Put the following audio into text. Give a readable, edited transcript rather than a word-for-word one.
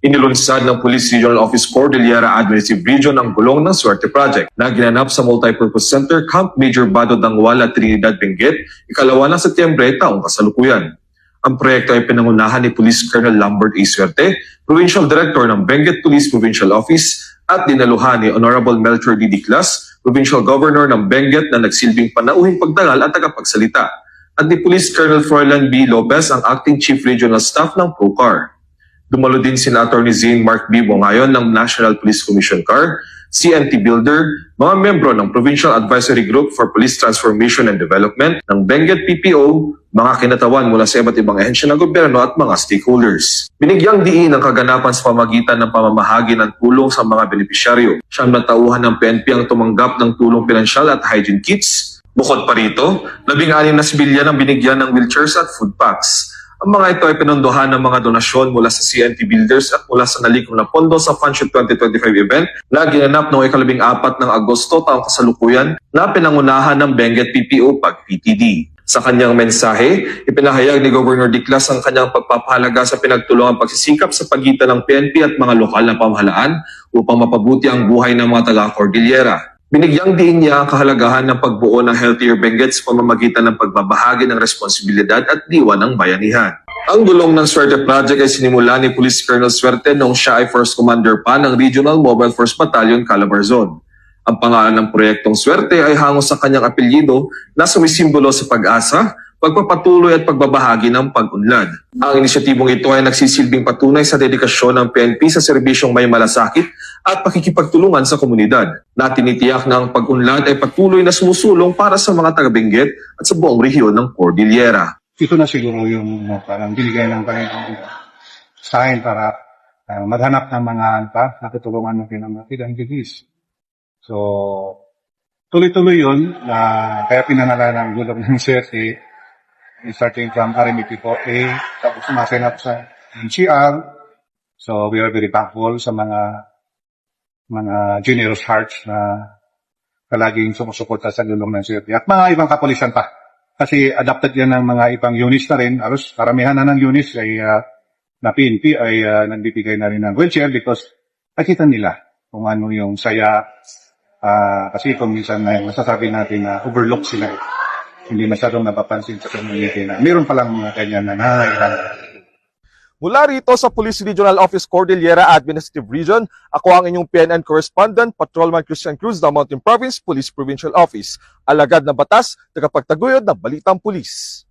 Inilunsad ng Police Regional Office Cordillera Administrative Region ang gulong ng Swerte Project na ginanap sa Multipurpose Center Camp Major Bado Dangwala, Trinidad, Benguet, ikalawa ng Setyembre taong kasalukuyan. Ang proyekto ay pinangunahan ni Police Colonel Lambert A. Swerte, Provincial Director ng Benguet Police Provincial Office, at dinaluhan ni Honorable Melchor D. Diclas, Provincial Governor ng Benguet na nagsilbing panauhing pagdangal at tagapagsalita, at ni Police Colonel Froilan B. Lopez, ang Acting Chief Regional Staff ng PROCAR. Dumalo din sina Atty. Zane Mark B. Bongayon ng National Police Commission CAR, CNT Builder, mga membro ng Provincial Advisory Group for Police Transformation and Development ng Benguet PPO, mga kinatawan mula sa iba't ibang ahensya ng gobyerno at mga stakeholders. Binigyang diin ang kaganapan sa pamagitan ng pamamahagi ng tulong sa mga benepisyaryo. Siyam na tauhan ng PNP ang tumanggap ng tulong pinansyal at hygiene kits. Bukod pa rito, 16 na sibilyan ang binigyan ng wheelchairs at food packs. Ang mga ito ay pinondohan ng mga donasyon mula sa CNT Builders at mula sa nalikom na pondo sa Funshoot 2025 event na ginanap noong 14 ng Agosto taong kasalukuyan na pinangunahan ng Benguet PPO PAG-PTD. Sa kanyang mensahe, ipinahayag ni Governor Diclas ang kanyang pagpapahalaga sa pinagtulungang pagsisikap sa pagitan ng PNP at mga lokal na pamahalaan upang mapabuti ang buhay ng mga taga-Cordillera. Binigyang diin niya ang kahalagahan ng pagbuo ng Healthier Benguet sa pamamagitan ng pagbabahagi ng responsibilidad at diwa ng bayanihan. Ang gulong ng Swerte Project ay sinimula ni Police Colonel Swerte noong siya ay First Commander pa ng Regional Mobile Force Battalion, Calabarzon. Ang pangalan ng proyektong Swerte ay hango sa kanyang apelyido na sumisimbolo sa pag-asa, pagpapatuloy at pagbabahagi ng pag-unlad. Ang inisyatibong ito ay nagsisilbing patunay sa dedikasyon ng PNP sa serbisyong may malasakit at pakikipagtulungan sa komunidad, na tinitiyak na ang pag-unlad ay patuloy na sumusulong para sa mga taga-Benguet at sa buong rehiyon ng Cordillera. Ito na siguro yung parang binigay ng Panginoon sa akin para maghanap ng mga natutulungan natin ng mga pinanggigis. So, tuloy-tuloy yun, kaya pinanala ng gulong ng Swerte, starting from RMP4A, tapos sumasin up sa NCR. So, we are very thankful sa mga generous hearts na palaging sumusuporta sa gulong ng Swerte. At mga ibang kapulisan pa. Kasi adapted yan ng mga ibang units na rin. Aros, karamihan na ng units ay na PNP ay nagbibigay na rin ng wheelchair because nakita nila kung ano yung saya. Kasi kung minsan masasabi natin na overlook sila. Hindi masyadong napapansin sa community na meron palang mga ganyan na nangangailangan. Mula rito sa Police Regional Office Cordillera Administrative Region, ako ang inyong PNN Correspondent, Patrolman Christian Cruz ng Mountain Province Police Provincial Office. Alagad na batas, tagapagtaguyod ng Balitang Pulis.